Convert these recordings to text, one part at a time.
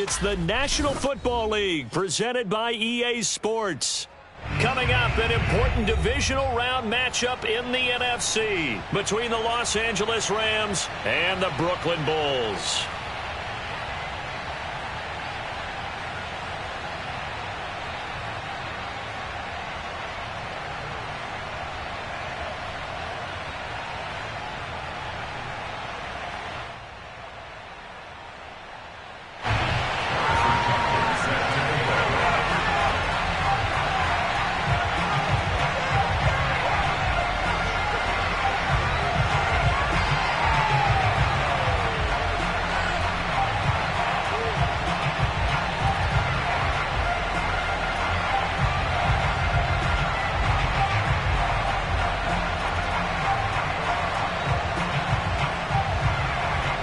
It's the National Football League presented by EA Sports. Coming up, an important divisional round matchup in the NFC between the Los Angeles Rams and the Brooklyn Bulls.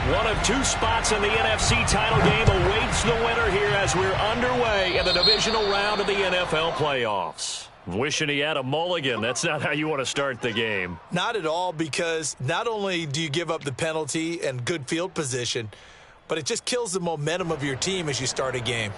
One of two spots in the NFC title game awaits the winner here as we're underway in the divisional round of the NFL playoffs. Wishing he had a mulligan. That's not how you want to start the game. Not at all, because not only do you give up the penalty and good field position, but it just kills the momentum of your team as you start a game.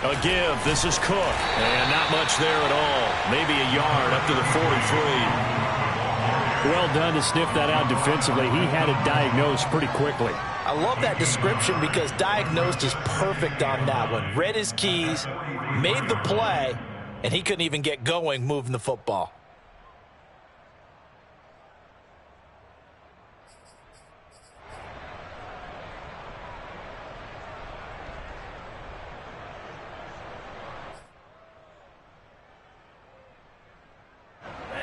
A give. This is Cook. And not much there at all. Maybe a yard up to the 43. Well done to sniff that out defensively. He had it diagnosed pretty quickly. I love that description because diagnosed is perfect on that one. Read his keys, made the play, and he couldn't even get going moving the football.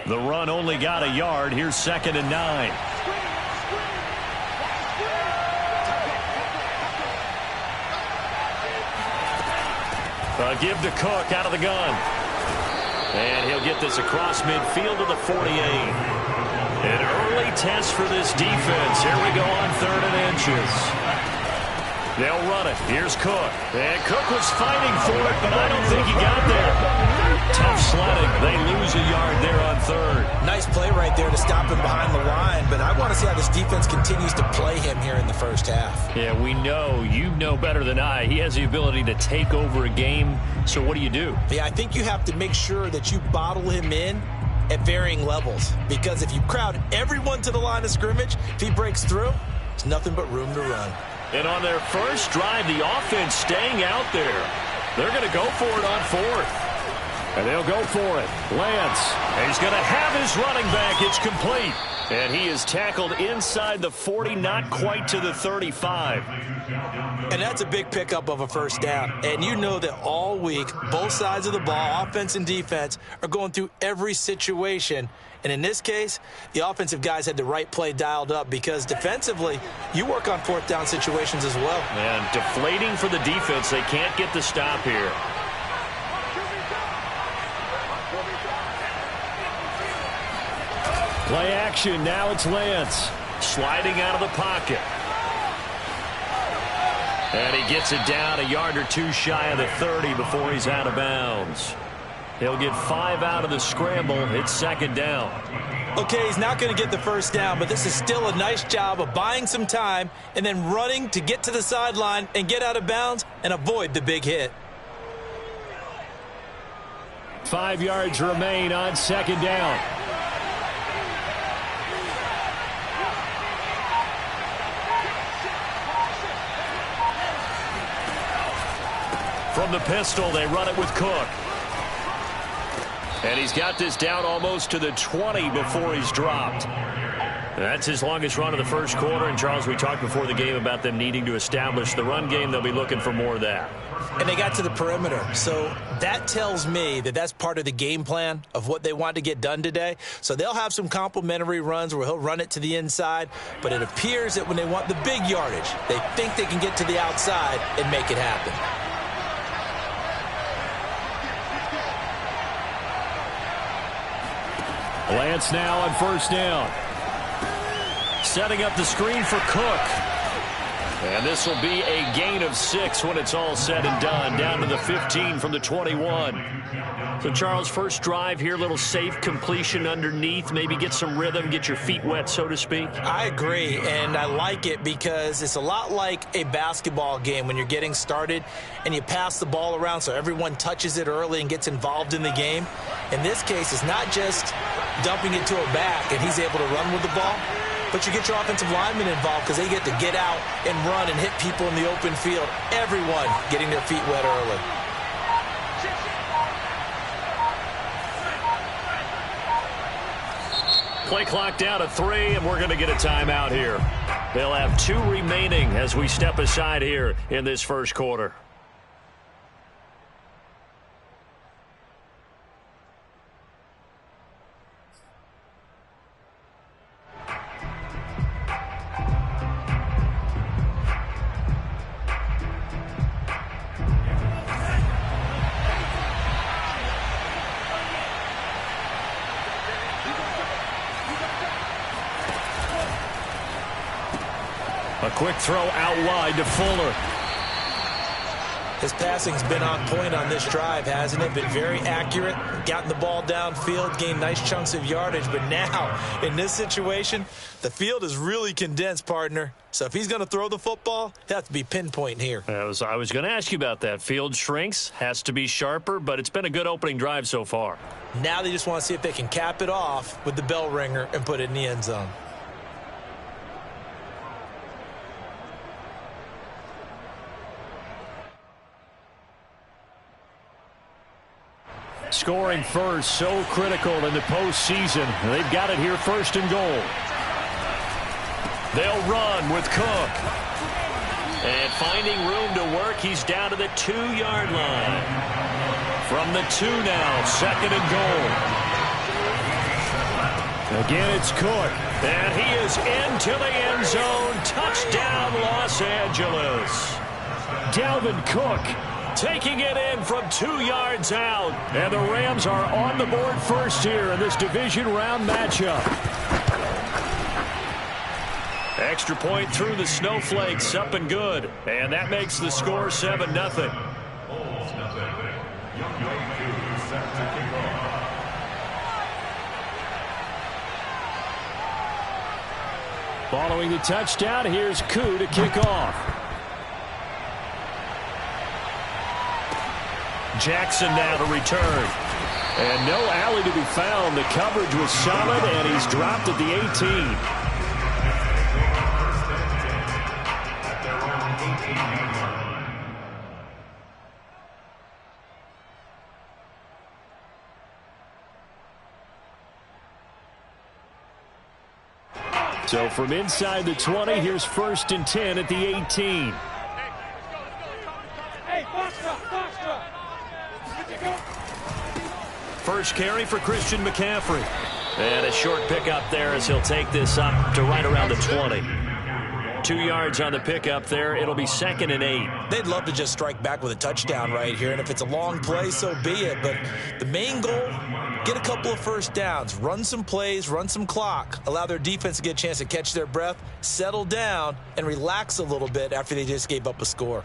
The run only got a yard. Here's 2nd and 9. A give to Cook out of the gun. And he'll get this across midfield to the 48. An early test for this defense. Here we go on 3rd and inches. They'll run it. Here's Cook. And Cook was fighting for it, but I don't think he got there. Tough sledding. They lose a yard there on 3rd. Nice play right there to stop him behind the line, but I want to see how this defense continues to play him here in the first half. Yeah, we know. You know better than I. He has the ability to take over a game, so what do you do? Yeah, I think you have to make sure that you bottle him in at varying levels, because if you crowd everyone to the line of scrimmage, if he breaks through, there's nothing but room to run. And on their first drive, the offense staying out there. They're going to go for it on 4th. And they'll go for it. Lance. And he's going to have his running back. It's complete. And he is tackled inside the 40, not quite to the 35. And that's a big pickup of a first down. And you know that all week, both sides of the ball, offense and defense, are going through every situation. And in this case, the offensive guys had the right play dialed up, because defensively, you work on 4th down situations as well. And deflating for the defense. They can't get the stop here. Play action. Now it's Lance. Sliding out of the pocket. And he gets it down a yard or two shy of the 30 before he's out of bounds. He'll get 5 out of the scramble. It's 2nd down. Okay, he's not going to get the first down, but this is still a nice job of buying some time and then running to get to the sideline and get out of bounds and avoid the big hit. 5 yards remain on 2nd down. From the pistol, they run it with Cook. And he's got this down almost to the 20 before he's dropped. That's his longest run of the first quarter. And, Charles, we talked before the game about them needing to establish the run game. They'll be looking for more of that. And they got to the perimeter. So that tells me that that's part of the game plan of what they want to get done today. So they'll have some complementary runs where he'll run it to the inside. But it appears that when they want the big yardage, they think they can get to the outside and make it happen. Lance now on first down. Setting up the screen for Cook. And this will be a gain of 6 when it's all said and done. Down to the 15 from the 21. So, Charles, first drive here, little safe completion underneath. Maybe get some rhythm, get your feet wet, so to speak. I agree, and I like it because it's a lot like a basketball game when you're getting started and you pass the ball around so everyone touches it early and gets involved in the game. In this case, it's not just dumping it to a back and he's able to run with the ball, but you get your offensive linemen involved because they get to get out and run and hit people in the open field. Everyone getting their feet wet early. Play clock down to 3, and we're going to get a timeout here. They'll have 2 remaining as we step aside here in this first quarter. A quick throw out wide to Fuller. His passing's been on point on this drive, hasn't it? Been very accurate, gotten the ball downfield, gained nice chunks of yardage. But now, in this situation, the field is really condensed, partner. So if he's going to throw the football, he'll have to be pinpoint here. I was going to ask you about that. Field shrinks, has to be sharper, but it's been a good opening drive so far. Now they just want to see if they can cap it off with the bell ringer and put it in the end zone. Scoring first, so critical in the postseason. They've got it here first and goal. They'll run with Cook. And finding room to work, he's down to the 2-yard line. From the 2 now, second and goal. Again, it's Cook. And he is into the end zone. Touchdown, Los Angeles. Dalvin Cook taking it in from 2 yards out. And the Rams are on the board first here in this division round matchup. Extra point through the snowflakes, up and good. And that makes the score 7-0. Following the touchdown, here's Koo to kick off. Jackson now to return. And no alley to be found. The coverage was solid, and he's dropped at the 18. So from inside the 20, here's first and 10 at the 18. First carry for Christian McCaffrey. And a short pickup there as he'll take this up to right around the 20. 2 yards on the pickup there. It'll be second and 8. They'd love to just strike back with a touchdown right here. And if it's a long play, so be it. But the main goal, get a couple of first downs. Run some plays, run some clock. Allow their defense to get a chance to catch their breath, settle down, and relax a little bit after they just gave up a score.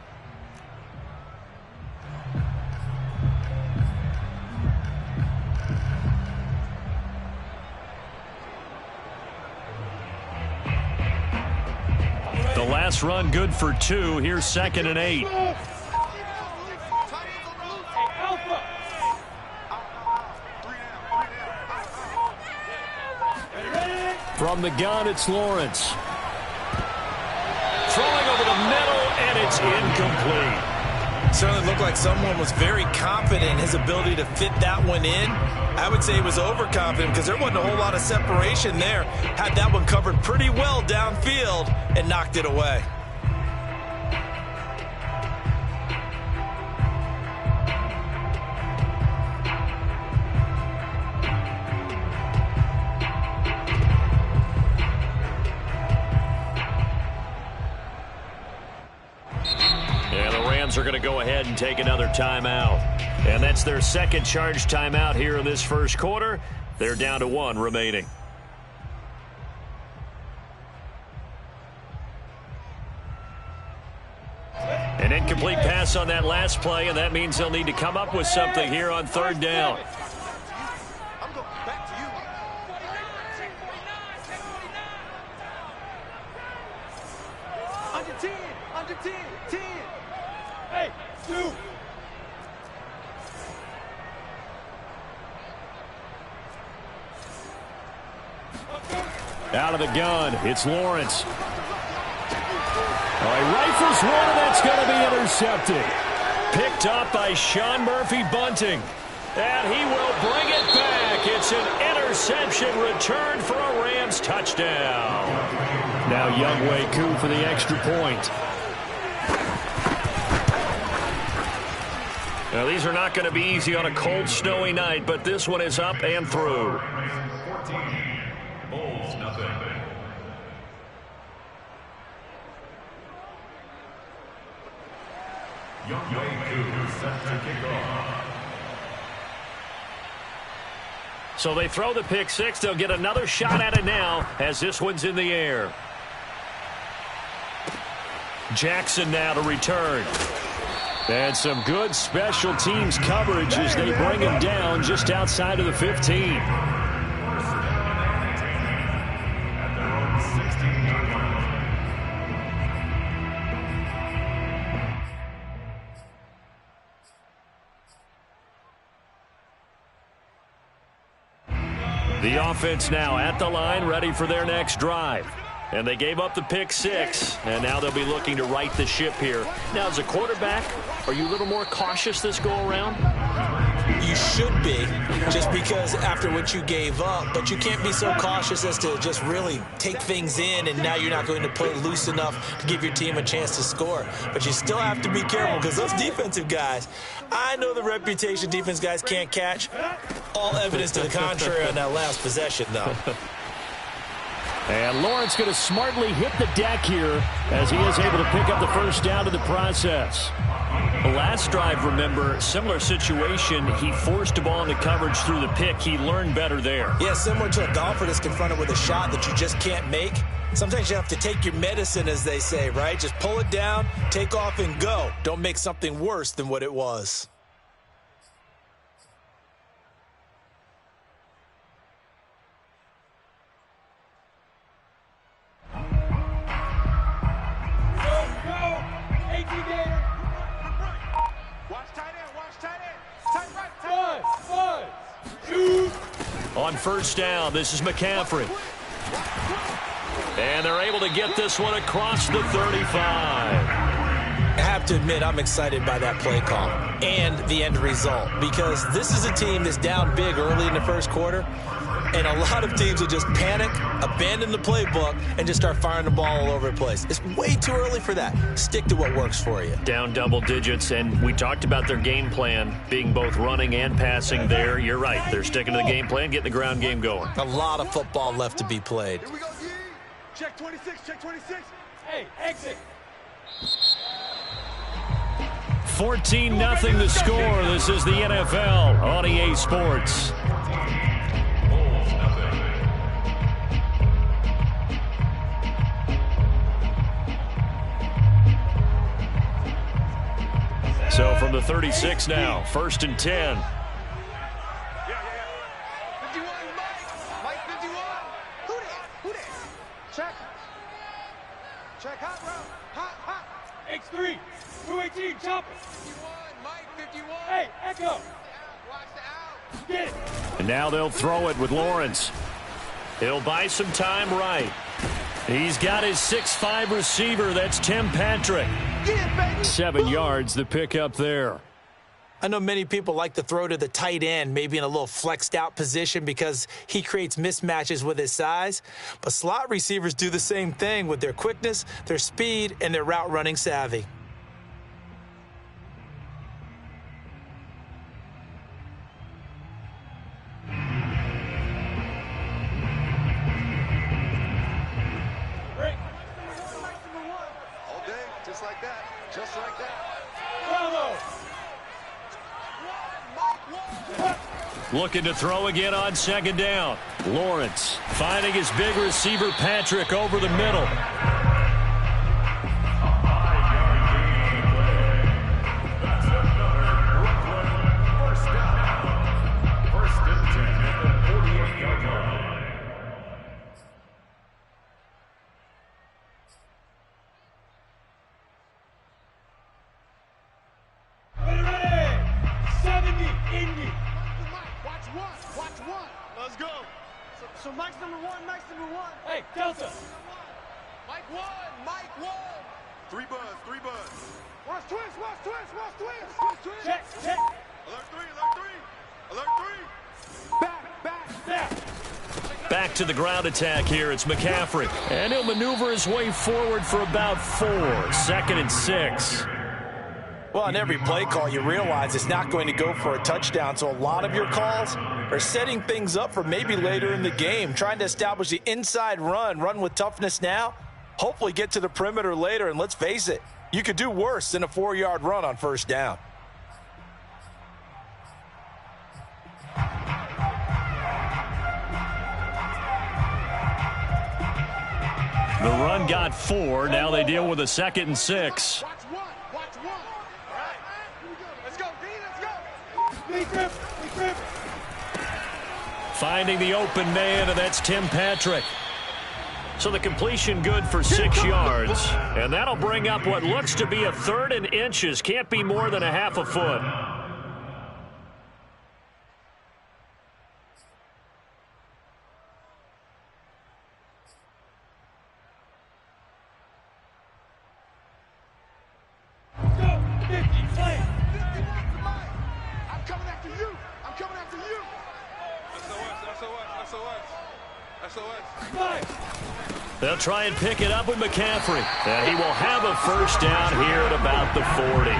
The last run good for 2. Here's second and 8. From the gun, it's Lawrence. Throwing over the middle, and it's incomplete. Certainly looked like someone was very confident in his ability to fit that one in. I would say he was overconfident because there wasn't a whole lot of separation there. Had that one covered pretty well downfield and knocked it away. Rams are going to go ahead and take another timeout. And that's their second charge timeout here in this first quarter. They're down to 1 remaining. An incomplete pass on that last play, and that means they'll need to come up with something here on 3rd down. Under 10, 10. Hey, 2. Out of the gun, it's Lawrence. He rifles one, and that's going to be intercepted. Picked up by Sean Murphy-Bunting. And he will bring it back. It's an interception return for a Rams touchdown. Now Younghoe Koo for the extra point. Now these are not going to be easy on a cold, snowy night, but this one is up and through. 14, Bulls nothing. Younghoe Koo set to kick off. So they throw the pick six. They'll get another shot at it now as this one's in the air. Jackson now to return. And some good special teams coverage as they bring him down just outside of the 15. The offense now at the line, ready for their next drive. And they gave up the pick six, and now they'll be looking to right the ship here. Now, as a quarterback, are you a little more cautious this go-around? You should be, just because after what you gave up, but you can't be so cautious as to just really take things in, and now you're not going to play loose enough to give your team a chance to score. But you still have to be careful, because those defensive guys, I know the reputation defense guys can't catch. All evidence to the contrary on that last possession, though. And Lawrence going to smartly hit the deck here as he is able to pick up the first down in the process. The last drive, remember, similar situation. He forced a ball into coverage through the pick. He learned better there. Yeah, similar to a golfer that's confronted with a shot that you just can't make. Sometimes you have to take your medicine, as they say, right? Just pull it down, take off, and go. Don't make something worse than what it was. On first down, this is McCaffrey. And they're able to get this one across the 35. I have to admit, I'm excited by that play call and the end result, because this is a team that's down big early in the first quarter, and a lot of teams will just panic, abandon the playbook, and just start firing the ball all over the place. It's way too early for that. Stick to what works for you. Down double digits, and we talked about their game plan being both running and passing there. You're right. They're sticking to the game plan, getting the ground game going. A lot of football left to be played. Here we go, D. Check 26, check 26. Hey, exit. 14-0 the score. This is the NFL on EA Sports. So from the 36 now, 1st and 10. 51, Mike 51. Who that? Check. Check hot route. Hot. X3, 218, chopper. 51, Mike 51. Hey, Echo. Watch the out. Get it. And now they'll throw it with Lawrence. He'll buy some time right. He's got his 6'5" receiver. That's Tim Patrick. 7 yards, the pickup there. I know many people like to throw to the tight end, maybe in a little flexed out position because he creates mismatches with his size. But slot receivers do the same thing with their quickness, their speed, and their route running savvy. All day, just like that. Looking to throw again on second down. Lawrence finding his big receiver Patrick over the middle. So Mike's number one. Hey, Delta. Mike one. Three buzz. Watch twins. Check. Alert three. Back. Back to the ground attack here. It's McCaffrey. And he'll maneuver his way forward for about 4. 2nd and 6. Well, on every play call, you realize it's not going to go for a touchdown, so a lot of your calls are setting things up for maybe later in the game, trying to establish the inside run with toughness now, hopefully get to the perimeter later, and let's face it, you could do worse than a 4-yard run on first down. The run got 4. Now they deal with a 2nd and 6. Watch one. All right. Let's go, D. Let's go. Big grip. Finding the open man, and that's Tim Patrick. So the completion good for 6 yards. And that'll bring up what looks to be a 3rd and inches. Can't be more than a half a foot. They'll try and pick it up with McCaffrey. And he will have a first down here at about the 40.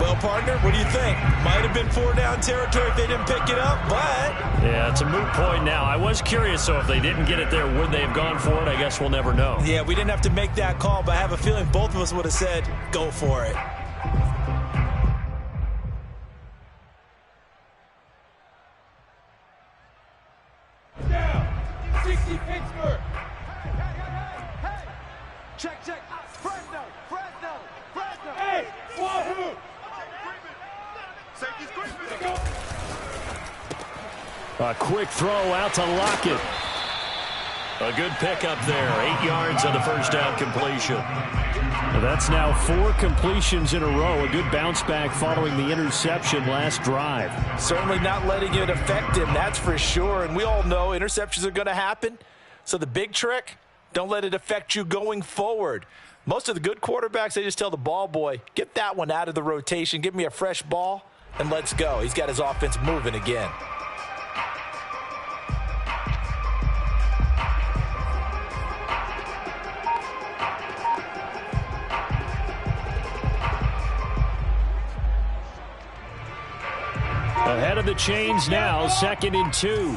Well, partner, what do you think? Might have been 4-down territory if they didn't pick it up, but... Yeah, it's a moot point now. I was curious, so if they didn't get it there, would they have gone for it? I guess we'll never know. Yeah, we didn't have to make that call, but I have a feeling both of us would have said, go for it. Down. 60 Pittsburgh. Hey. Check. Fresno. Hey, Wahoo. Safety's creeping. A quick throw out to Lockett. A good pickup there. 8 yards on the first down completion. That's now 4 completions in a row. A good bounce back following the interception last drive. Certainly not letting it affect him, that's for sure. And we all know interceptions are going to happen. So the big trick, don't let it affect you going forward. Most of the good quarterbacks, they just tell the ball boy, get that one out of the rotation, give me a fresh ball, and let's go. He's got his offense moving again. Ahead of the chains now, 2nd and 2.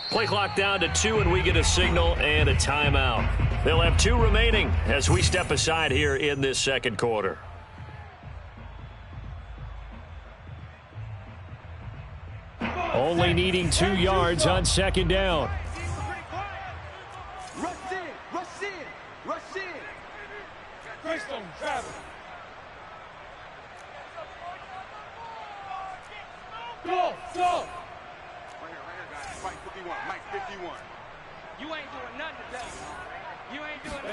Play clock down to 2, and we get a signal and a timeout. They'll have 2 remaining as we step aside here in this second quarter. Only needing 2 yards on second down. Rush in. Greystone, travel. Go. Right here, guys. Mike 51. You ain't doing nothing today.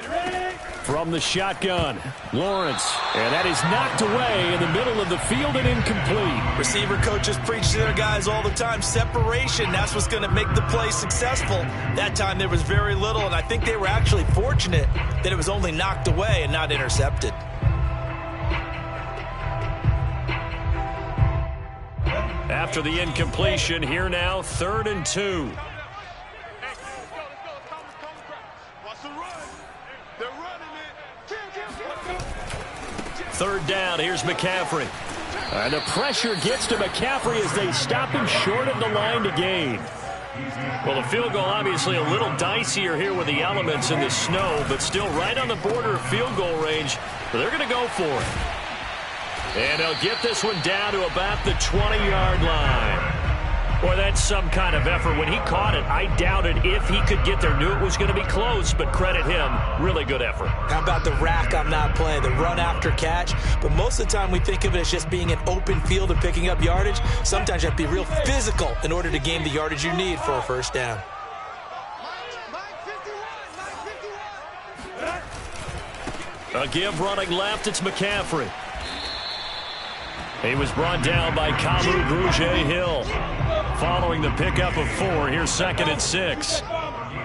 Ready? From the shotgun, Lawrence. And that is knocked away in the middle of the field and incomplete. Receiver coaches preach to their guys all the time. Separation, that's what's going to make the play successful. That time there was very little, and I think they were actually fortunate that it was only knocked away and not intercepted. After the incompletion, here now, 3rd and 2. Third down, here's McCaffrey. And the pressure gets to McCaffrey as they stop him short of the line to gain. Well, the field goal obviously a little dicier here with the elements in the snow, but still right on the border of field goal range. But they're going to go for it. And they'll get this one down to about the 20-yard line. Boy, that's some kind of effort. When he caught it, I doubted if he could get there. Knew it was going to be close, but credit him. Really good effort. How about the rack on that play, the run after catch? But most of the time we think of it as just being an open field and picking up yardage. Sometimes you have to be real physical in order to gain the yardage you need for a first down. A give running left, it's McCaffrey. He was brought down by Kamu Grugier-Hill. Following the pickup of 4, here's 2nd and 6. It's now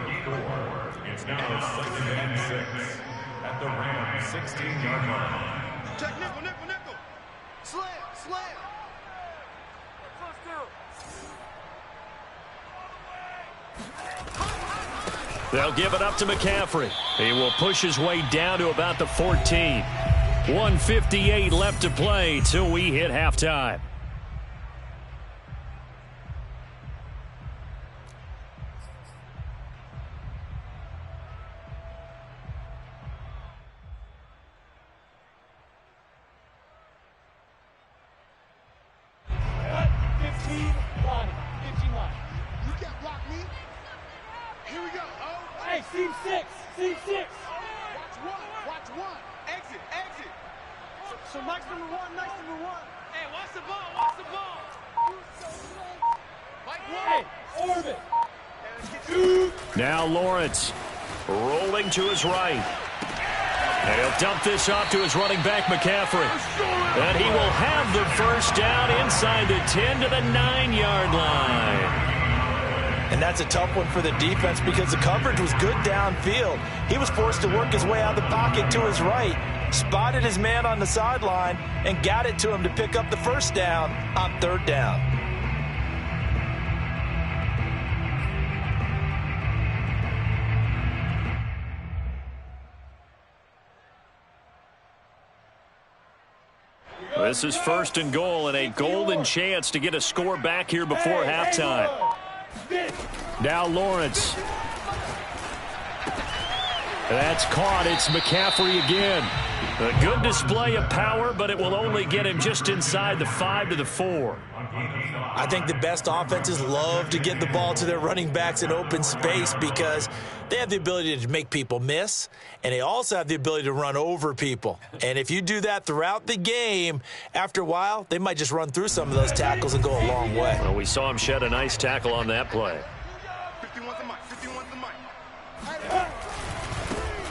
2nd and 6 at the Rams 16-yard line. Check nickel, nickel, nickel. Slam, slam. They'll give it up to McCaffrey. He will push his way down to about the 14. 1:58 left to play till we hit halftime. Now Lawrence rolling to his right. And he'll dump this off to his running back, McCaffrey. And he will have the first down inside the 10 to the 9-yard line. And that's a tough one for the defense because the coverage was good downfield. He was forced to work his way out of the pocket to his right, spotted his man on the sideline, and got it to him to pick up the first down on 3rd down. This is 1st and goal and a golden chance to get a score back here before halftime. Now Lawrence. That's caught. It's McCaffrey again. A good display of power, but it will only get him just inside the 5 to the 4. I think the best offenses love to get the ball to their running backs in open space because they have the ability to make people miss, and they also have the ability to run over people. And if you do that throughout the game, after a while, they might just run through some of those tackles and go a long way. Well, we saw him shed a nice tackle on that play. 51's the mic, 51's the mic.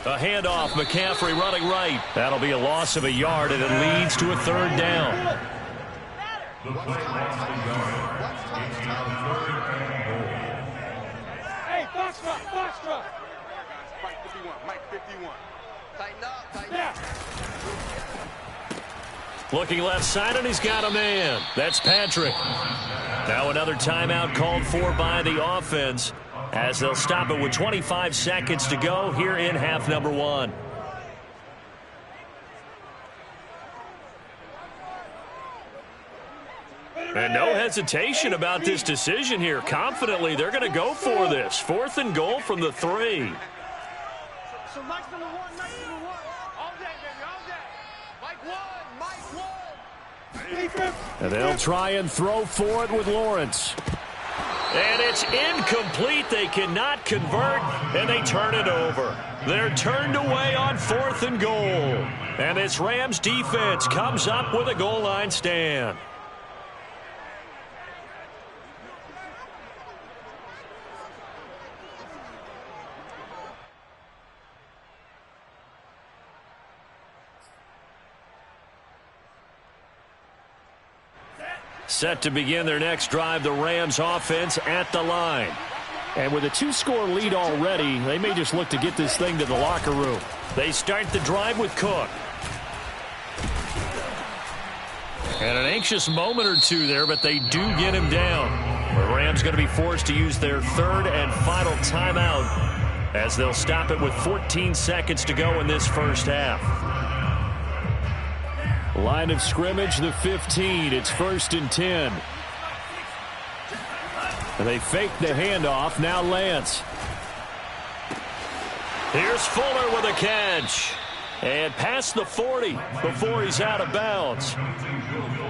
A handoff, McCaffrey running right. That'll be a loss of a yard, and it leads to a 3rd down. The play lost a yard. It's now 3rd and goal. Hey, Foxtrot. Mike 51, Mike 51. Tighten up, tighten up. Looking left side, and he's got a man. That's Patrick. Now another timeout called for by the offense as they'll stop it with 25 seconds to go here in half number 1. And no hesitation about this decision here. Confidently, they're going to go for this. 4th and goal from the 3. So Mike's number 1, Mike's number 1. All day, baby, all day. Mike 1. And they'll try and throw for it with Lawrence. And it's incomplete. They cannot convert, and they turn it over. They're turned away on 4th and goal. And this Rams defense comes up with a goal line stand. Set to begin their next drive, the Rams offense at the line. And with a 2-score lead already, they may just look to get this thing to the locker room. They start the drive with Cook. And an anxious moment or two there, but they do get him down. The Rams going to be forced to use their 3rd and final timeout as they'll stop it with 14 seconds to go in this first half. Line of scrimmage, the 15. It's 1st and 10. And they fake the handoff. Now Lance. Here's Fuller with a catch. And past the 40 before he's out of bounds.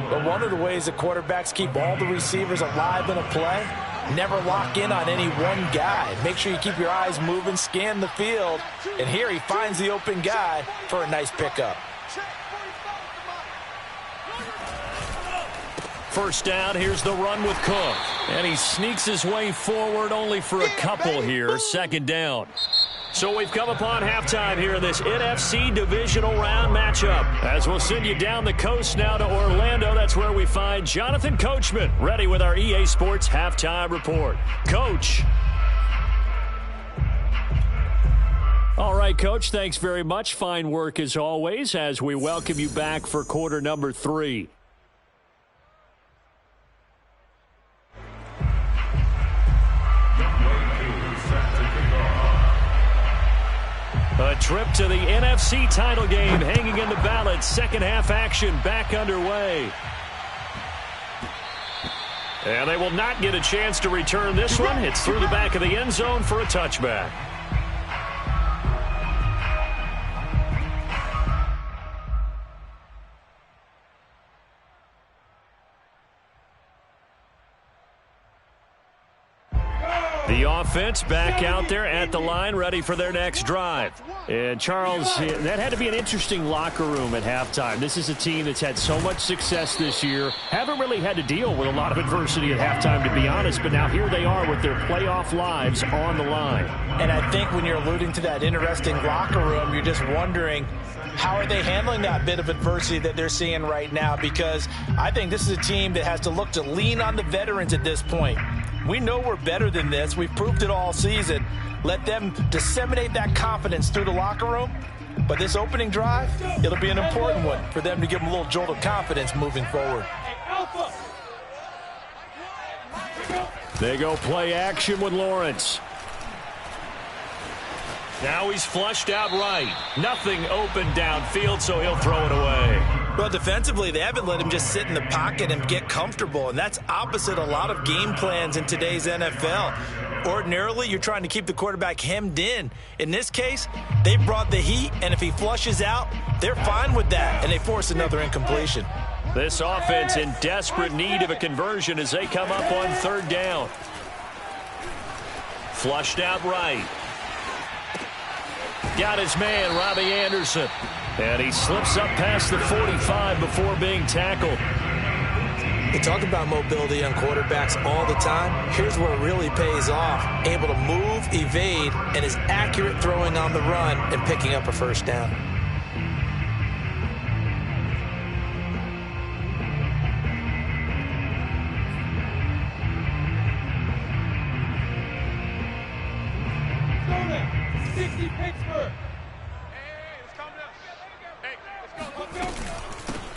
But one of the ways the quarterbacks keep all the receivers alive in a play, never lock in on any one guy. Make sure you keep your eyes moving, scan the field. And here he finds the open guy for a nice pickup. First down, here's the run with Cook. And he sneaks his way forward only for a couple here. Second down. So we've come upon halftime here in this NFC divisional round matchup. As we'll send you down the coast now to Orlando, that's where we find Jonathan Coachman ready with our EA Sports halftime report. Coach. All right, Coach, thanks very much. Fine work as always as we welcome you back for quarter number 3. A trip to the NFC title game hanging in the balance. Second half action back underway. And they will not get a chance to return this one. It's through the back of the end zone for a touchback. The offense back out there at the line, ready for their next drive. And, Charles, that had to be an interesting locker room at halftime. This is a team that's had so much success this year. Haven't really had to deal with a lot of adversity at halftime, to be honest. But now here they are with their playoff lives on the line. And I think when you're alluding to that interesting locker room, you're just wondering, how are they handling that bit of adversity that they're seeing right now? Because I think this is a team that has to look to lean on the veterans at this point. We know we're better than this. We've proved it all season. Let them disseminate that confidence through the locker room. But this opening drive, it'll be an important one for them to give them a little jolt of confidence moving forward. They go play action with Lawrence. Now he's flushed out right. Nothing open downfield, so he'll throw it away. Well, defensively, they haven't let him just sit in the pocket and get comfortable, and that's opposite a lot of game plans in today's NFL. Ordinarily, you're trying to keep the quarterback hemmed in. In this case, they brought the heat, and if he flushes out, they're fine with that, and they force another incompletion. This offense in desperate need of a conversion as they come up on third down. Flushed out right. Got his man, Robbie Anderson. And he slips up past the 45 before being tackled. They talk about mobility on quarterbacks all the time. Here's where it really pays off. Able to move, evade, and is accurate throwing on the run and picking up a first down.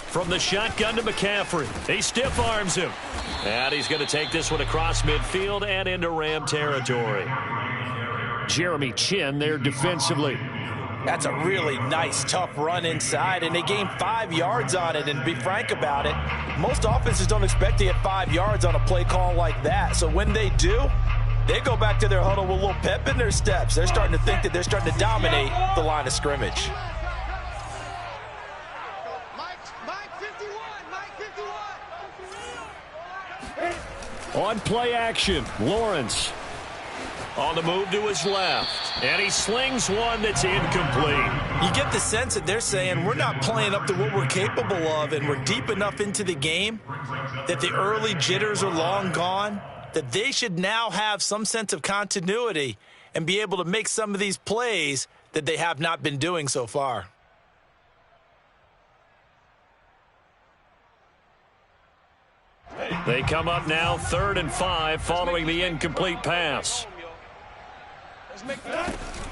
From the shotgun to McCaffrey. He stiff arms him. And he's going to take this one across midfield and into Ram territory. Jeremy Chinn there defensively. That's a really nice, tough run inside, and they gained 5 yards on it. And to be frank about it, most offenses don't expect to get 5 yards on a play call like that. So when they do, they go back to their huddle with a little pep in their steps. They're starting to think that they're starting to dominate the line of scrimmage. On play action, Lawrence. On the move to his left. And he slings one that's incomplete. You get the sense that they're saying we're not playing up to what we're capable of, and we're deep enough into the game that the early jitters are long gone, that they should now have some sense of continuity and be able to make some of these plays that they have not been doing so far. They come up now 3rd and 5 following the incomplete pass.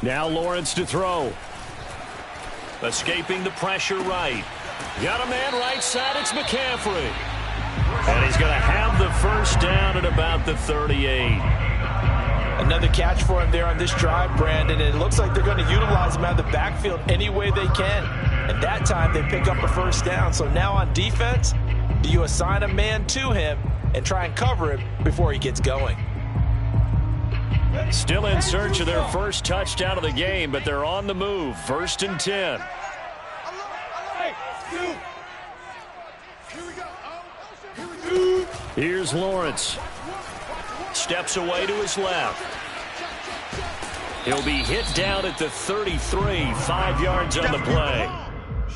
Now Lawrence to throw. Escaping the pressure right. Got a man right side. It's McCaffrey. And he's going to have the first down at about the 38. Another catch for him there on this drive, Brandon. And it looks like they're going to utilize him out of the backfield any way they can. And that time they pick up a first down. So now on defense, do you assign a man to him and try and cover him before he gets going? Still in search of their first touchdown of the game, but they're on the move. 1st and 10. Here's Lawrence. Steps away to his left. He'll be hit down at the 33, 5 yards on the play.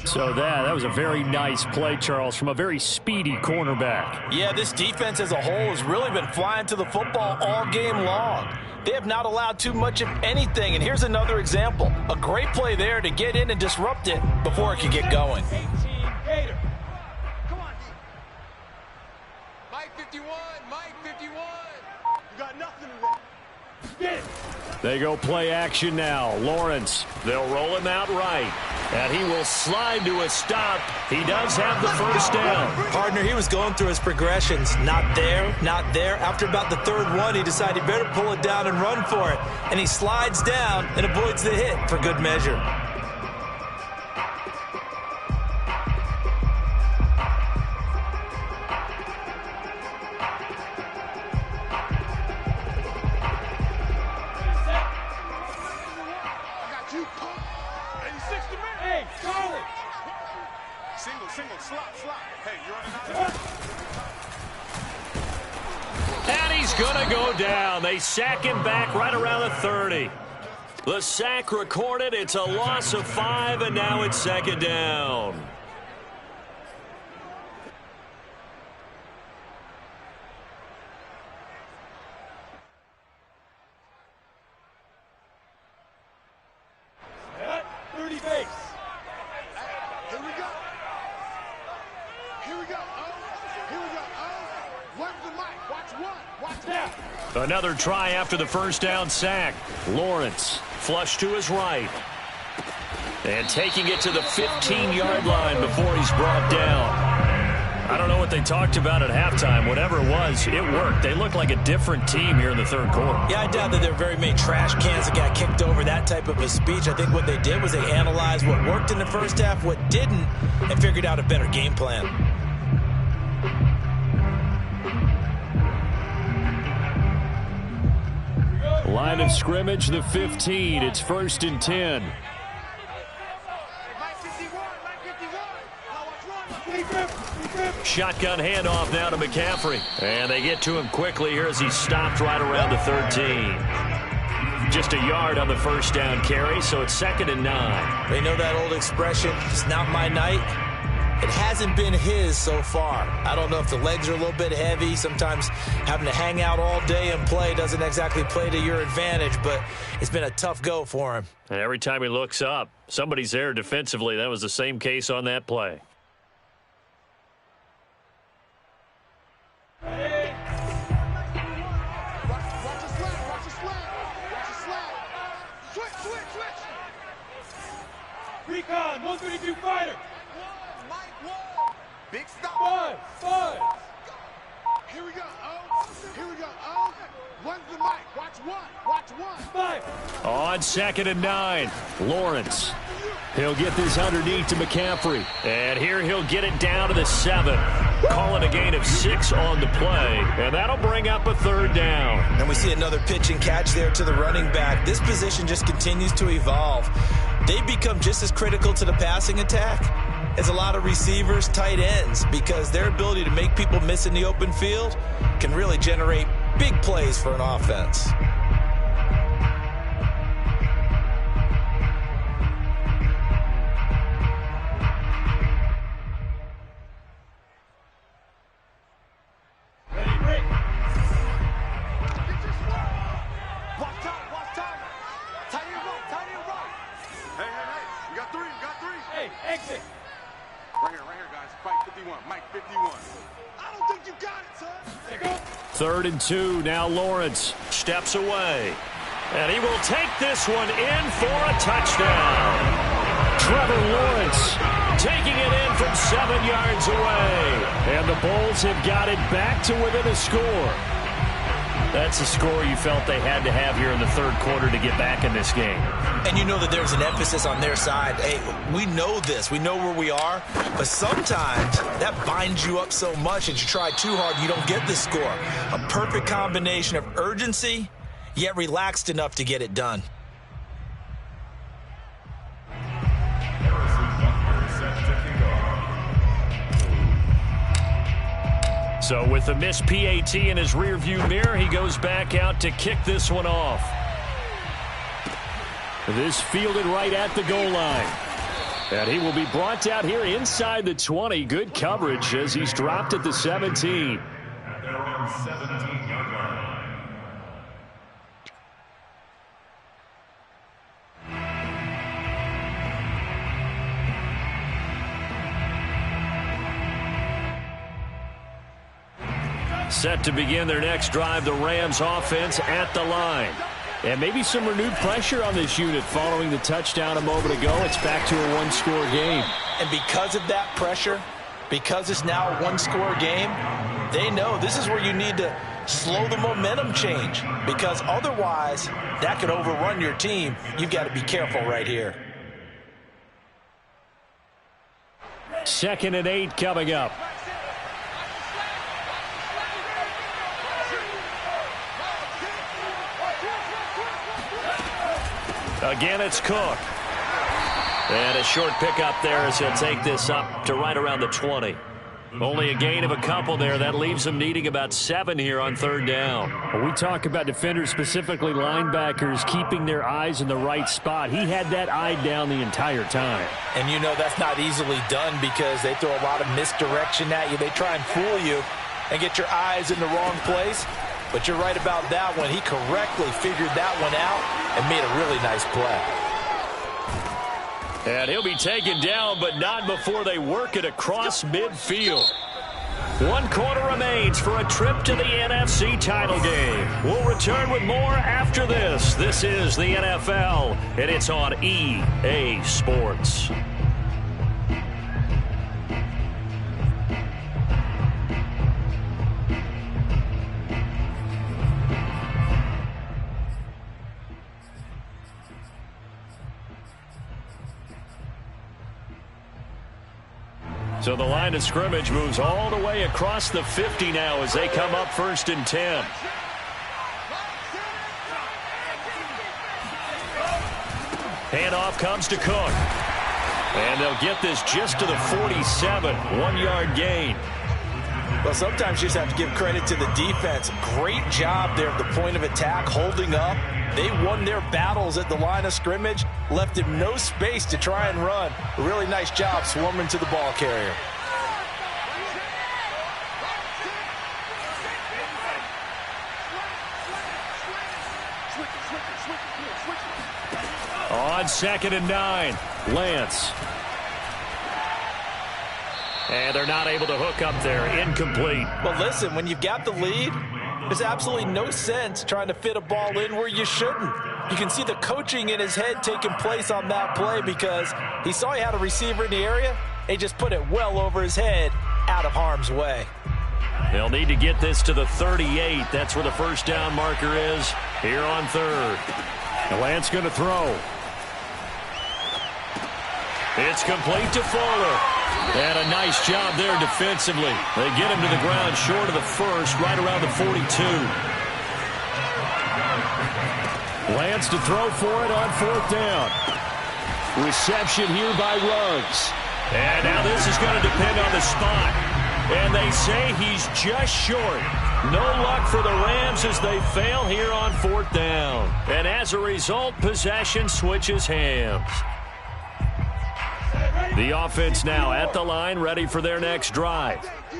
So that was a very nice play, Charles, from a very speedy cornerback. Yeah, this defense as a whole has really been flying to the football all game long. They have not allowed too much of anything, and here's another example. A great play there to get in and disrupt it before it could get going. Come on, D. Mike 51, Mike 51. You got nothing in there. Get it. They go play action now. Lawrence. They'll roll him out right. And he will slide to a stop. He does have the first down. Partner, he was going through his progressions. Not there, not there. After about the third one, he decided he better pull it down and run for it. And he slides down and avoids the hit for good measure. And he's going to go down. They sack him back right around the 30. The sack recorded. It's a loss of 5, and now it's 2nd down. Another try after the first down sack. Lawrence flush to his right. And taking it to the 15-yard line before he's brought down. I don't know what they talked about at halftime. Whatever it was, it worked. They look like a different team here in the third quarter. Yeah, I doubt that there were very many trash cans that got kicked over, that type of a speech. I think what they did was they analyzed what worked in the first half, what didn't, and figured out a better game plan. Line of scrimmage, the 15. It's 1st and 10. Shotgun handoff now to McCaffrey. And they get to him quickly here as he stopped right around the 13. Just a yard on the first down carry, so it's 2nd and 9. They know that old expression, it's not my night. It hasn't been his so far. I don't know if the legs are a little bit heavy. Sometimes having to hang out all day and play doesn't exactly play to your advantage, but it's been a tough go for him. And every time he looks up, somebody's there defensively. That was the same case on that play. Recon, 132 fighter. Big stop. 5. Here we go. Oh, here we go. Oh, one's the mic. Watch one. Watch one. 5. On 2nd and 9, Lawrence. He'll get this underneath to McCaffrey. And here he'll get it down to the 7. Calling a gain of 6 on the play. And that'll bring up a 3rd down. And we see another pitch and catch there to the running back. This position just continues to evolve. They've become just as critical to the passing attack as a lot of receivers, tight ends, because their ability to make people miss in the open field can really generate big plays for an offense. Third and 2, now Lawrence. Steps away. And he will take this one in for a touchdown. Trevor Lawrence taking it in from 7 yards away. And the Bulls have got it back to within a score. That's a score you felt they had to have here in the third quarter to get back in this game. And you know that there's an emphasis on their side. Hey, we know this. We know where we are. But sometimes that binds you up so much that you try too hard, you don't get the score. A perfect combination of urgency yet relaxed enough to get it done. So with the missed PAT in his rearview mirror, he goes back out to kick this one off. This fielded right at the goal line. And he will be brought out here inside the 20. Good coverage as he's dropped at the 17. At their own 17-yard line. Set to begin their next drive, the Rams offense at the line. And maybe some renewed pressure on this unit following the touchdown a moment ago. It's back to a one-score game. And because of that pressure, because it's now a one-score game, they know this is where you need to slow the momentum change, because otherwise that could overrun your team. You've got to be careful right here. 2nd and 8 coming up. Again, it's Cook. And a short pickup there as he'll take this up to right around the 20. Only a gain of a couple there. That leaves him needing about 7 here on 3rd down. When we talk about defenders, specifically linebackers, keeping their eyes in the right spot, he had that eye down the entire time. And you know that's not easily done because they throw a lot of misdirection at you. They try and fool you and get your eyes in the wrong place. But you're right about that one. He correctly figured that one out and made a really nice play. And he'll be taken down, but not before they work it across midfield. 1 quarter remains for a trip to the NFC title game. We'll return with more after this. This is the NFL, and it's on EA Sports. So the line of scrimmage moves all the way across the 50 now as they come up 1st and 10. Handoff comes to Cook. And they'll get this just to the 47. 1-yard gain. Well, sometimes you just have to give credit to the defense. Great job there at the point of attack, holding up. They won their battles at the line of scrimmage, left him no space to try and run. A really nice job swarming to the ball carrier. On 2nd and 9, Lance. And they're not able to hook up there. Incomplete. Well, listen, when you've got the lead, there's absolutely no sense trying to fit a ball in where you shouldn't. You can see the coaching in his head taking place on that play because he saw he had a receiver in the area. He just put it well over his head, out of harm's way. They'll need to get this to the 38. That's where the 1st down marker is here on 3rd. And Lance going to throw. It's complete to Fuller. And a nice job there defensively. They get him to the ground short of the 1st, right around the 42. Lance to throw for it on 4th down. Reception here by Ruggs. And now this is going to depend on the spot. And they say he's just short. No luck for the Rams as they fail here on 4th down. And as a result, possession switches hands. The offense now at the line, ready for their next drive.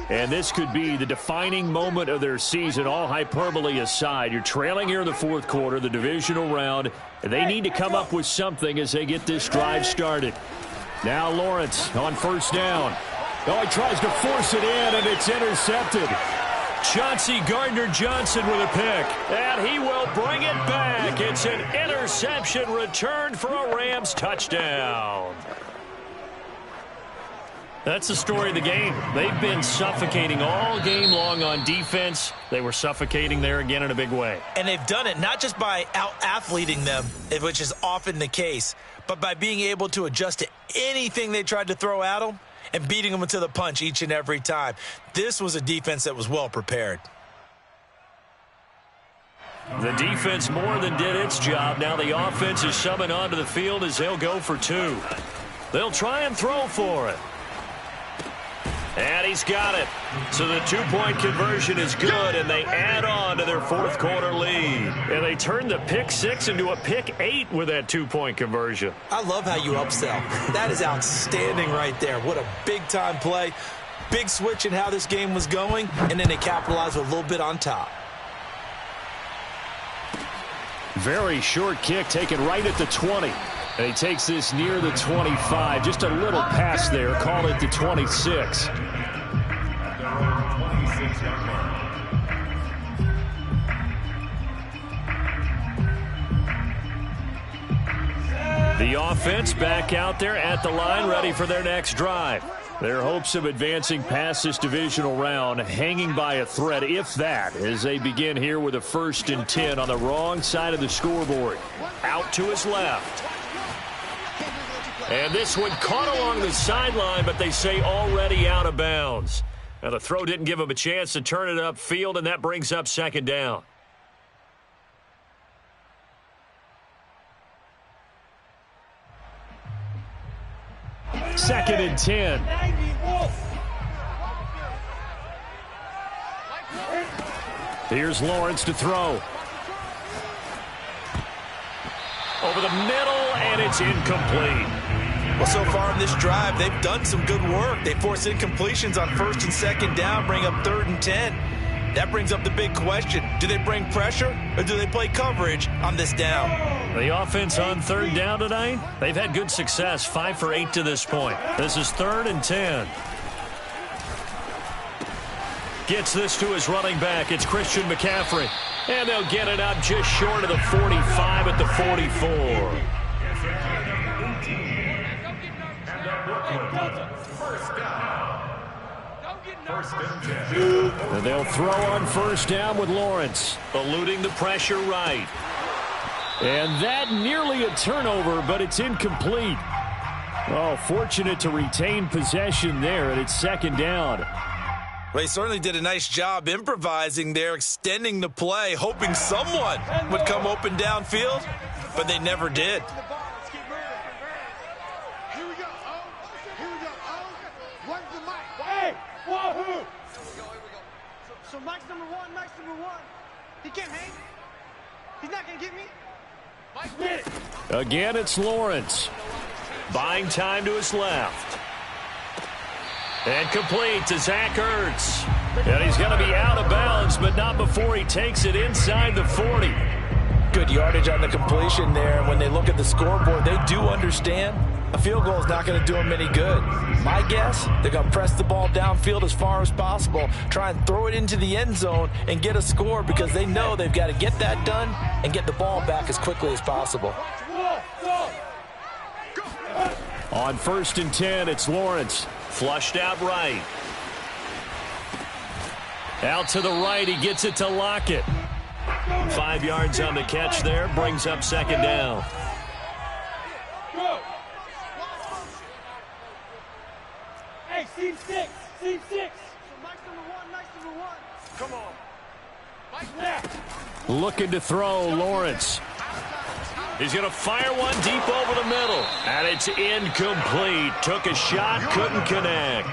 And this could be the defining moment of their season, all hyperbole aside. You're trailing here in the 4th quarter, the divisional round. And they need to come up with something as they get this drive started. Now Lawrence on 1st down. Oh, he tries to force it in, and it's intercepted. Chauncey Gardner-Johnson with a pick. And he will bring it back. It's an interception returned for a Rams touchdown. That's the story of the game. They've been suffocating all game long on defense. They were suffocating there again in a big way. And they've done it not just by out-athleting them, which is often the case, but by being able to adjust to anything they tried to throw at them and beating them to the punch each and every time. This was a defense that was well prepared. The defense more than did its job. Now the offense is subbing onto the field as they'll go for 2. They'll try and throw for it. And he's got it. So the 2-point conversion is good, and they add on to their fourth quarter lead. And they turn the pick 6 into a pick 8 with that 2-point conversion. I love how you upsell. That is outstanding right there. What a big-time play. Big switch in how this game was going, and then they capitalized with a little bit on top. Very short kick taken right at the 20. And he takes this near the 25. Just a little pass there. Call it the 26. The offense back out there at the line, ready for their next drive. Their hopes of advancing past this divisional round hanging by a thread, if that, as they begin here with a 1st and 10 on the wrong side of the scoreboard. Out to his left. And this one caught along the sideline, but they say already out of bounds. Now the throw didn't give him a chance to turn it upfield, and that brings up 2nd down. Second and 10. Here's Lawrence to throw. Over the middle, and it's incomplete. Well, so far in this drive, they've done some good work. They force incompletions on 1st and 2nd down, bring up 3rd and 10. That brings up the big question. Do they bring pressure, or do they play coverage on this down? The offense on 3rd down tonight, they've had good success, 5 for 8 to this point. This is 3rd and 10. Gets this to his running back. It's Christian McCaffrey. And they'll get it up just short of the 45 at the 44. And they'll throw on 1st down with Lawrence. Eluding the pressure right. And that nearly a turnover, but it's incomplete. Oh, fortunate to retain possession there, and it's 2nd down. Well, he certainly did a nice job improvising there, extending the play, hoping someone would come open downfield, but they never did. Here we go. Here we go. Where's the mic? Hey, wahoo! So Mike's number 1. Mike's number 1. He can't hang. He's not going to get me. Mike, get it. Again, it's Lawrence. Buying time to his left. And complete to Zach Ertz. And he's going to be out of bounds, but not before he takes it inside the 40. Good yardage on the completion there. And when they look at the scoreboard, they do understand a field goal is not going to do them any good. My guess, they're going to press the ball downfield as far as possible, try and throw it into the end zone and get a score because they know they've got to get that done and get the ball back as quickly as possible. On 1st and 10, it's Lawrence. Flushed out right. Out to the right, he gets it to Lockett. 5 yards on the catch there, brings up 2nd down. Hey, seam 6. Seam 6. So Mike's number 1. Mike's number 1. Come on. Mike left. Looking to throw, Lawrence. He's going to fire one deep over the middle. And it's incomplete. Took a shot, couldn't connect.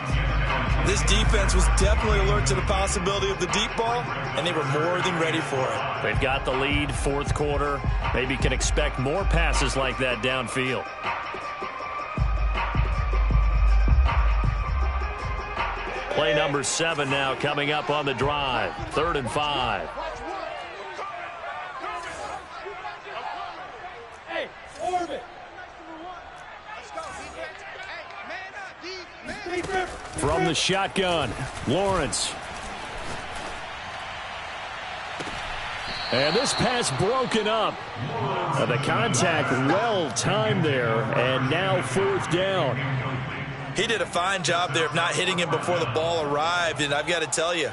This defense was definitely alert to the possibility of the deep ball, and they were more than ready for it. They've got the lead, 4th quarter. Maybe can expect more passes like that downfield. Play number 7 now coming up on the drive. 3rd and 5. Hey, orbit. From the shotgun, Lawrence. And this pass broken up. The contact well timed there, and now 4th down. He did a fine job there of not hitting him before the ball arrived, and I've got to tell you,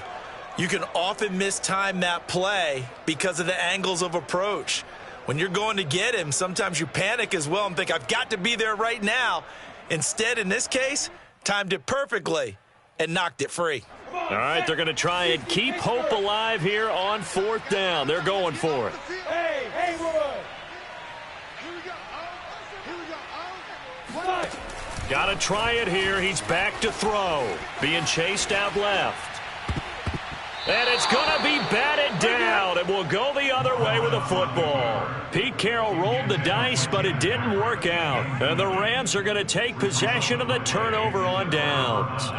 you can often mistime that play because of the angles of approach. When you're going to get him, sometimes you panic as well and think, I've got to be there right now. Instead, in this case, timed it perfectly and knocked it free. All right, they're going to try and keep hope alive here on 4th down. They're going for it. Hey, Haywood! Got to try it here. He's back to throw. Being chased out left. And it's going to be batted down, and we'll go the other way with the football. Pete Carroll rolled the dice, but it didn't work out. And the Rams are going to take possession of the turnover on downs.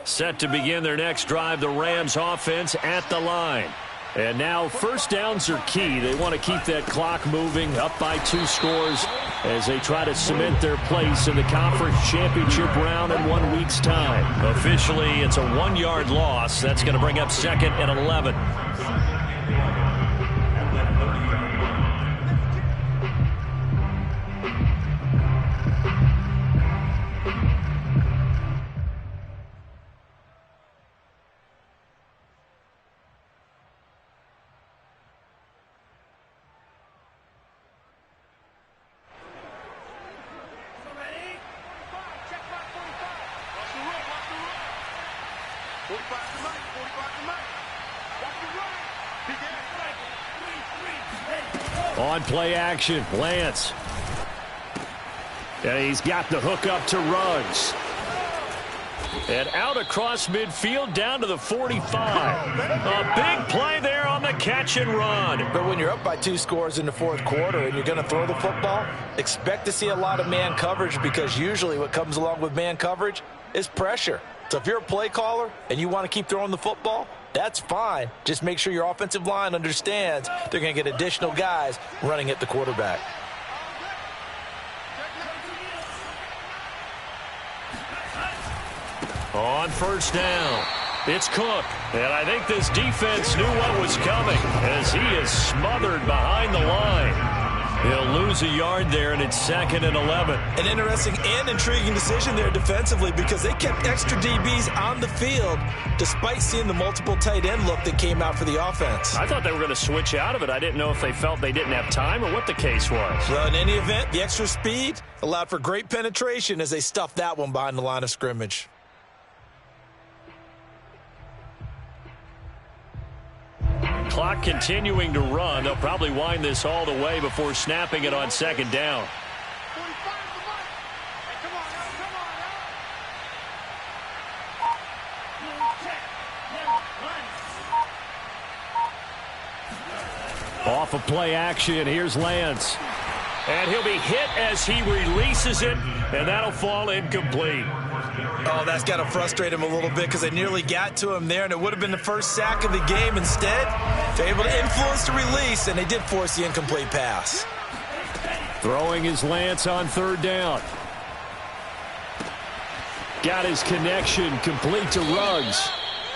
Set to begin their next drive, the Rams offense at the line. And now 1st downs are key. They want to keep that clock moving, up by 2 scores as they try to cement their place in the conference championship round in 1 week's time. Officially, it's a 1-yard loss. That's going to bring up 2nd and 11. On play action, Lance. And he's got the hook up to Ruggs. And out across midfield down to the 45. A big play there on the catch and run. But when you're up by 2 scores in the 4th quarter and you're going to throw the football, expect to see a lot of man coverage, because usually what comes along with man coverage is pressure. So if you're a play caller and you want to keep throwing the football, that's fine. Just make sure your offensive line understands they're going to get additional guys running at the quarterback. On 1st down, it's Cook. And I think this defense knew what was coming as he is smothered behind the line. He'll lose a yard there, and it's 2nd and 11. An interesting and intriguing decision there defensively, because they kept extra DBs on the field despite seeing the multiple tight end look that came out for the offense. I thought they were going to switch out of it. I didn't know if they felt they didn't have time or what the case was. Well, in any event, the extra speed allowed for great penetration as they stuffed that one behind the line of scrimmage. Clock continuing to run. They'll probably wind this all the way before snapping it on 2nd down. Off of play action, here's Lance. And he'll be hit as he releases it, and that'll fall incomplete. Oh, that's got to frustrate him a little bit, because they nearly got to him there, and it would have been the first sack of the game. Instead, they're able to influence the release, and they did force the incomplete pass. Throwing his Lance on 3rd down. Got his connection complete to Ruggs.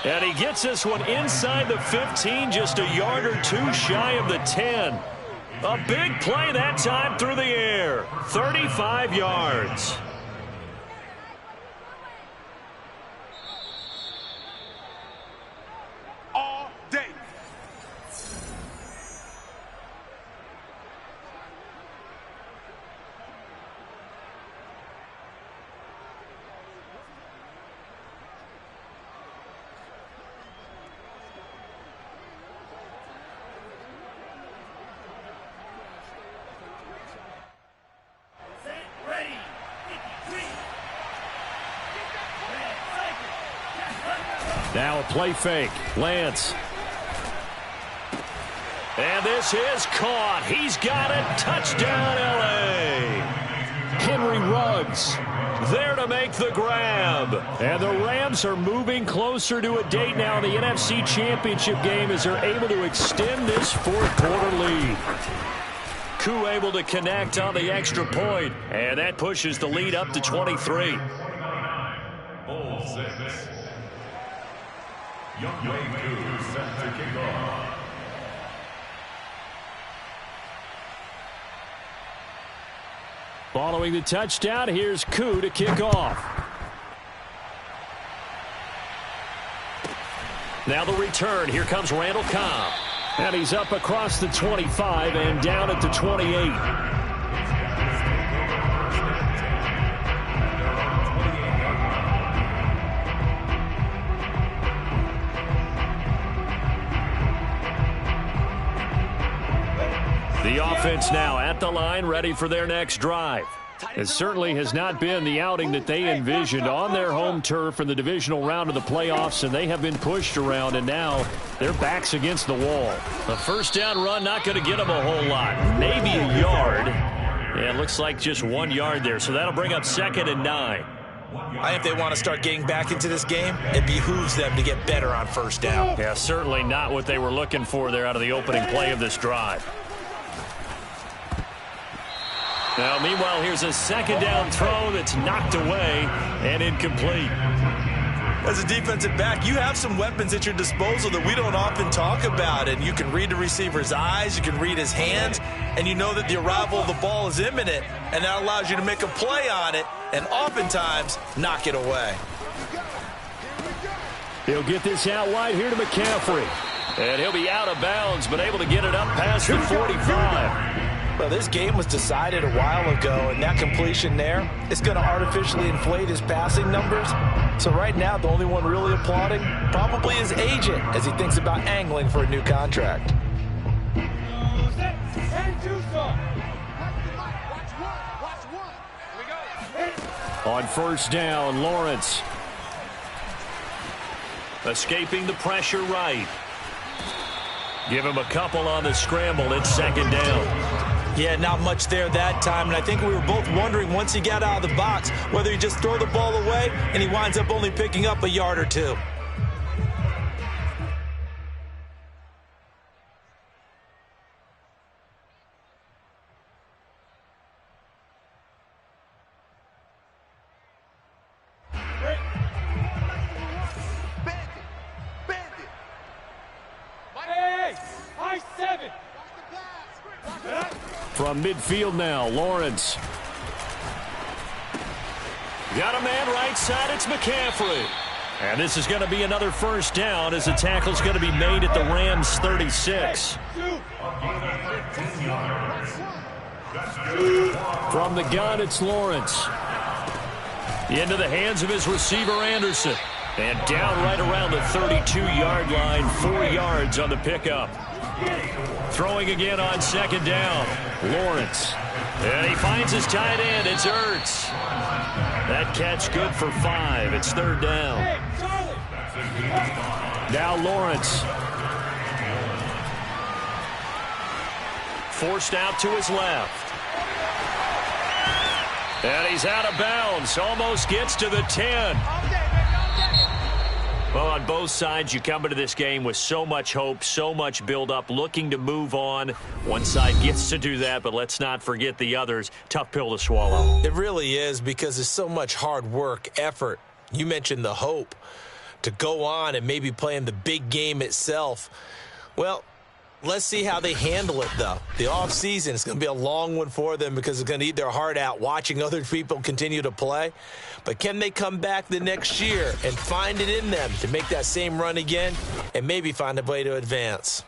And he gets this one inside the 15, just a yard or 2 shy of the 10. A big play that time through the air. 35 yards. All day. Now a play fake. Lance. And this is caught. He's got it. Touchdown, L.A. Henry Ruggs there to make the grab. And the Rams are moving closer to a date now in the NFC Championship game as they're able to extend this 4th quarter lead. Koo able to connect on the extra point, and that pushes the lead up to 23. Ball 6. Younghoe Koo set to kick off. Following the touchdown, here's Koo to kick off. Now the return. Here comes Randall Cobb. And he's up across the 25 and down at the 28. The offense now at the line, ready for their next drive. It certainly has not been the outing that they envisioned on their home turf in the divisional round of the playoffs, and they have been pushed around, and now their back's against the wall. The first down run not going to get them a whole lot. Maybe a yard. Yeah, it looks like just 1 yard there, so that'll bring up 2nd and 9. I think if they want to start getting back into this game, it behooves them to get better on first down. Yeah, certainly not what they were looking for there out of the opening play of this drive. Now, meanwhile, here's a second down throw that's knocked away and incomplete. As a defensive back, you have some weapons at your disposal that we don't often talk about. And you can read the receiver's eyes, you can read his hands, and you know that the arrival of the ball is imminent. And that allows you to make a play on it and oftentimes knock it away. He'll get this out wide here to McCaffrey. And he'll be out of bounds, but able to get it up past the 45. Well, this game was decided a while ago, and that completion there is going to artificially inflate his passing numbers. So right now, the only one really applauding probably his agent as he thinks about angling for a new contract. On first down, Lawrence. Escaping the pressure right. Give him a couple on the scramble. It's 2nd down. Yeah, not much there that time, and I think we were both wondering once he got out of the box whether he just throw the ball away and he winds up only picking up a yard or two. From midfield now, Lawrence. Got a man right side, it's McCaffrey. And this is going to be another first down as the tackle's going to be made at the Rams' 36. From the gun, it's Lawrence. Into the hands of his receiver, Anderson. And down right around the 32-yard line, 4 yards on the pickup. Throwing again on 2nd down. Lawrence. And he finds his tight end. It's Ertz. That catch good for 5. It's 3rd down. Now Lawrence. Forced out to his left. And he's out of bounds. Almost gets to the 10. Well, on both sides, you come into this game with so much hope, so much build-up, looking to move on. One side gets to do that, but let's not forget the others. Tough pill to swallow. It really is, because there's so much hard work, effort. You mentioned the hope to go on and maybe play in the big game itself. Well, let's see how they handle it, though. The offseason is going to be a long one for them because it's going to eat their heart out watching other people continue to play. But can they come back the next year and find it in them to make that same run again and maybe find a way to advance?